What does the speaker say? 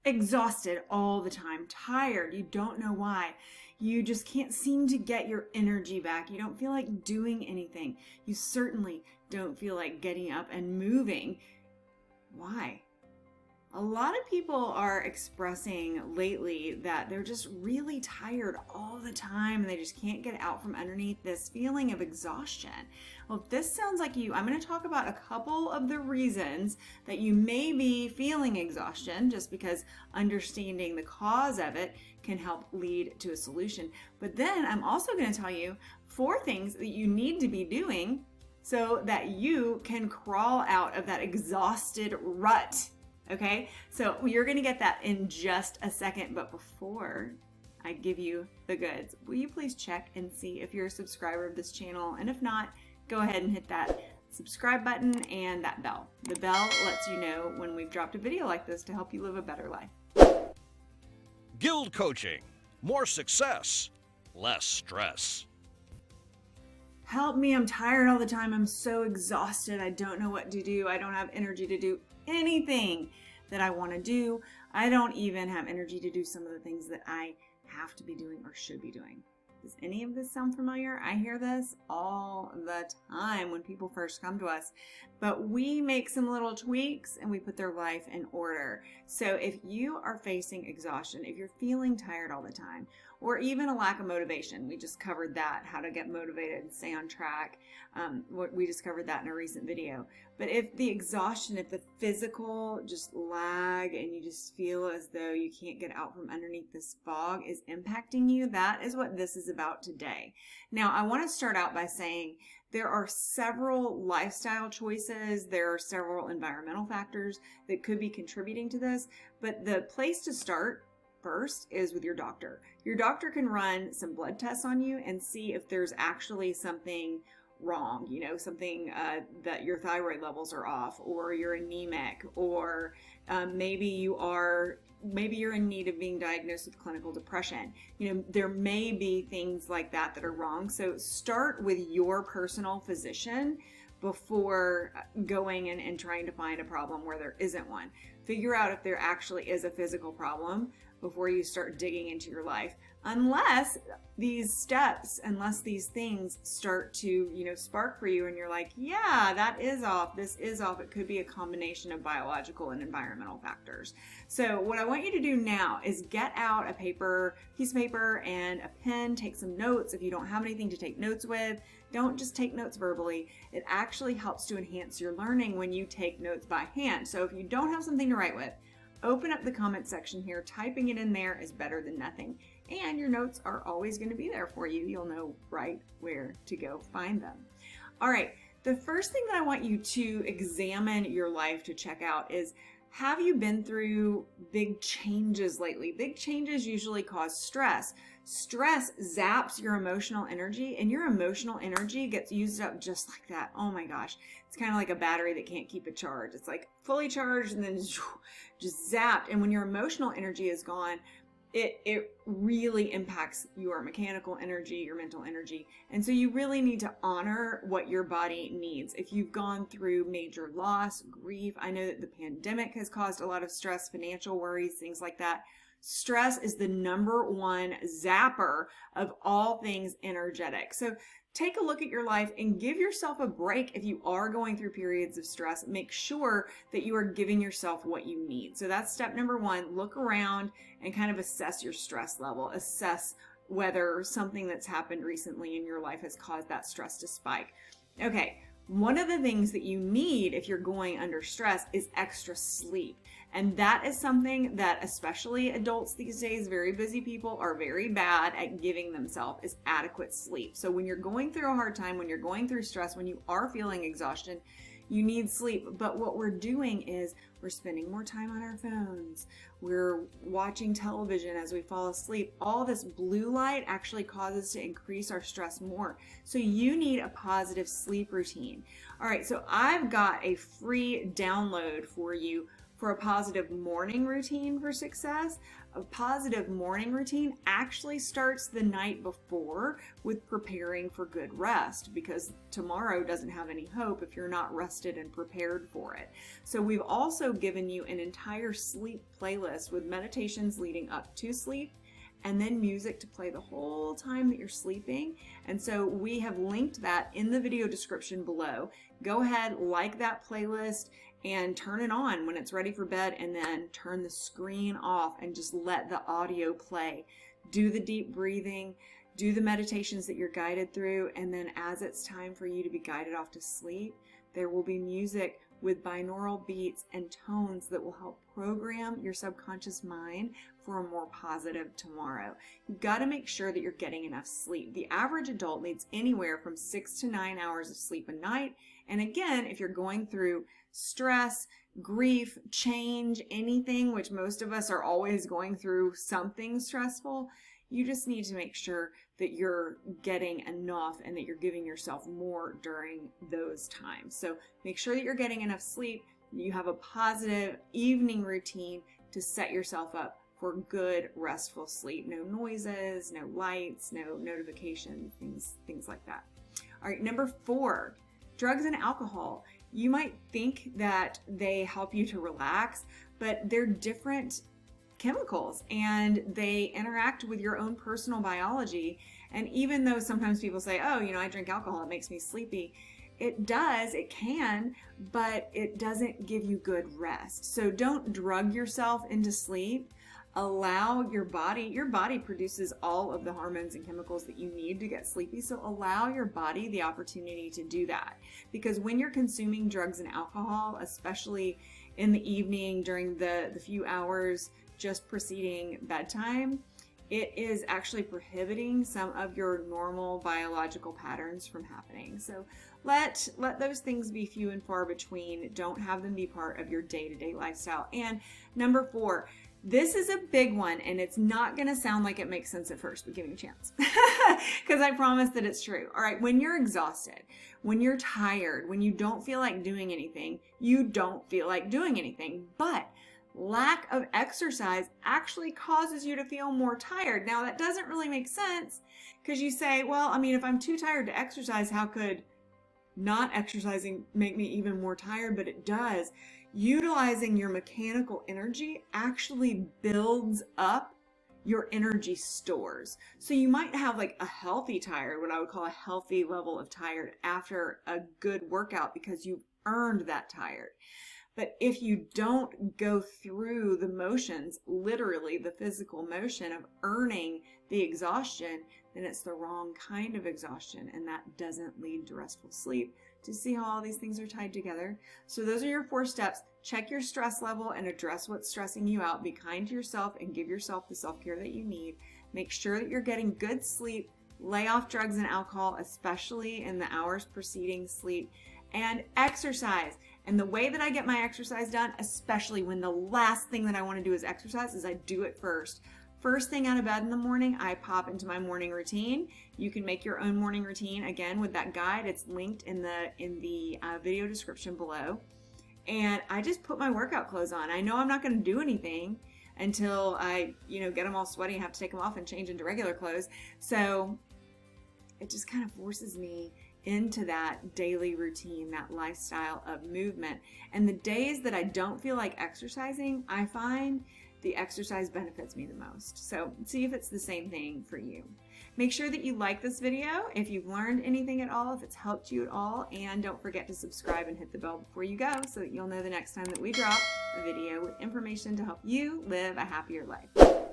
exhausted all the time, tired, you don't know why. You just can't seem to get your energy back. You don't feel like doing anything. You certainly don't feel like getting up and moving. Why? A lot of people are expressing lately that they're just really tired all the time and they just can't get out from underneath this feeling of exhaustion. Well, if this sounds like you, I'm going to talk about a couple of the reasons that you may be feeling exhaustion, just because understanding the cause of it can help lead to a solution. But then I'm also going to tell you 4 things that you need to be doing so that you can crawl out of that exhausted rut. Okay, so you're going to get that in just a second, but before I give you the goods, will you please check and see if you're a subscriber of this channel? And if not, go ahead and hit that subscribe button and that bell. The bell lets you know when we've dropped a video like this to help you live a better life. GILD Coaching. More success, less stress. Help me, I'm tired all the time. I'm so exhausted. I don't know what to do. I don't have energy to do anything that I want to do. I don't even have energy to do some of the things that I have to be doing or should be doing. Does any of this sound familiar? I hear this all the time when people first come to us, but we make some little tweaks and we put their life in order. So if you are facing exhaustion, if you're feeling tired all the time, or even a lack of motivation, we just covered that, how to get motivated and stay on track. We just covered that in a recent video. But if the exhaustion, if the physical just lag and you just feel as though you can't get out from underneath this fog is impacting you, that is what this is about today. Now, I want to start out by saying there are several lifestyle choices, there are several environmental factors that could be contributing to this, but the place to start first is with your doctor. Your doctor can run some blood tests on you and see if there's actually something wrong, something that your thyroid levels are off, or you're anemic, or maybe you're in need of being diagnosed with clinical depression. There may be things like that that are wrong. So start with your personal physician before going and trying to find a problem where there isn't one. Figure out if there actually is a physical problem before you start digging into your life. Unless these things start to, spark for you and you're like, yeah, that is off, this is off. It could be a combination of biological and environmental factors. So what I want you to do now is get out a piece of paper and a pen, take some notes. If you don't have anything to take notes with, don't just take notes verbally. It actually helps to enhance your learning when you take notes by hand. So if you don't have something to write with, open up the comment section here. Typing it in there is better than nothing. And your notes are always going to be there for you. You'll know right where to go find them. All right, the first thing that I want you to examine your life to check out is, have you been through big changes lately? Big changes usually cause stress. Stress zaps your emotional energy, and your emotional energy gets used up just like that. Oh my gosh. It's kind of like a battery that can't keep a charge. It's like fully charged and then just zapped. And when your emotional energy is gone, it really impacts your mechanical energy, your mental energy. And so you really need to honor what your body needs. If you've gone through major loss, grief, I know that the pandemic has caused a lot of stress, financial worries, things like that. Stress is the #1 zapper of all things energetic. So take a look at your life and give yourself a break. If you are going through periods of stress, make sure that you are giving yourself what you need. So that's step #1. Look around and kind of assess your stress level. Assess whether something that's happened recently in your life has caused that stress to spike. Okay, one of the things that you need if you're going under stress is extra sleep. And that is something that especially adults these days, very busy people, are very bad at giving themselves, is adequate sleep. So when you're going through a hard time, when you're going through stress, when you are feeling exhaustion, you need sleep. But what we're doing is we're spending more time on our phones. We're watching television as we fall asleep. All this blue light actually causes to increase our stress more. So you need a positive sleep routine. All right, so I've got a free download for you for a positive morning routine for success, a positive morning routine actually starts the night before with preparing for good rest, because tomorrow doesn't have any hope if you're not rested and prepared for it. So we've also given you an entire sleep playlist with meditations leading up to sleep, and then music to play the whole time that you're sleeping. And so we have linked that in the video description below. Go ahead, like that playlist, and turn it on when it's ready for bed, and then turn the screen off and just let the audio play. Do the deep breathing, do the meditations that you're guided through, and then as it's time for you to be guided off to sleep, there will be music with binaural beats and tones that will help program your subconscious mind for a more positive tomorrow. You've got to make sure that you're getting enough sleep. The average adult needs anywhere from 6 to 9 hours of sleep a night. And again, if you're going through stress, grief, change, anything, which most of us are always going through something stressful, you just need to make sure that you're getting enough and that you're giving yourself more during those times. So make sure that you're getting enough sleep, you have a positive evening routine to set yourself up for good, restful sleep. No noises, no lights, no notifications, things like that. All right, number 4, drugs and alcohol. You might think that they help you to relax, but they're different chemicals and they interact with your own personal biology. And even though sometimes people say, oh, I drink alcohol, it makes me sleepy. It does, it can, but it doesn't give you good rest. So don't drug yourself into sleep. Allow your body produces all of the hormones and chemicals that you need to get sleepy. So allow your body the opportunity to do that. Because when you're consuming drugs and alcohol, especially in the evening during the few hours just preceding bedtime, it is actually prohibiting some of your normal biological patterns from happening. So let those things be few and far between. Don't have them be part of your day-to-day lifestyle. And number 4, this is a big one, and it's not going to sound like it makes sense at first, but give me a chance because I promise that it's true. All right, when you're exhausted, when you're tired, when you don't feel like doing anything, you don't feel like doing anything, but lack of exercise actually causes you to feel more tired. Now, that doesn't really make sense because you say, well, if I'm too tired to exercise, how could not exercising make me even more tired? But it does. Utilizing your mechanical energy actually builds up your energy stores. So you might have like a healthy tired, what I would call a healthy level of tired after a good workout because you've earned that tired. But if you don't go through the motions, literally the physical motion of earning the exhaustion, then it's the wrong kind of exhaustion, and that doesn't lead to restful sleep. Do you see how all these things are tied together? So those are your 4 steps. Check your stress level and address what's stressing you out. Be kind to yourself and give yourself the self-care that you need. Make sure that you're getting good sleep. Lay off drugs and alcohol, especially in the hours preceding sleep. And exercise. And the way that I get my exercise done, especially when the last thing that I want to do is exercise, is I do it first. First thing out of bed in the morning, I pop into my morning routine. You can make your own morning routine, again, with that guide. It's linked in the video description below. And I just put my workout clothes on. I know I'm not going to do anything until I, get them all sweaty and have to take them off and change into regular clothes. So it just kind of forces me into that daily routine, that lifestyle of movement. And the days that I don't feel like exercising, I find the exercise benefits me the most. So see if it's the same thing for you. Make sure that you like this video if you've learned anything at all, if it's helped you at all, and don't forget to subscribe and hit the bell before you go so that you'll know the next time that we drop a video with information to help you live a happier life.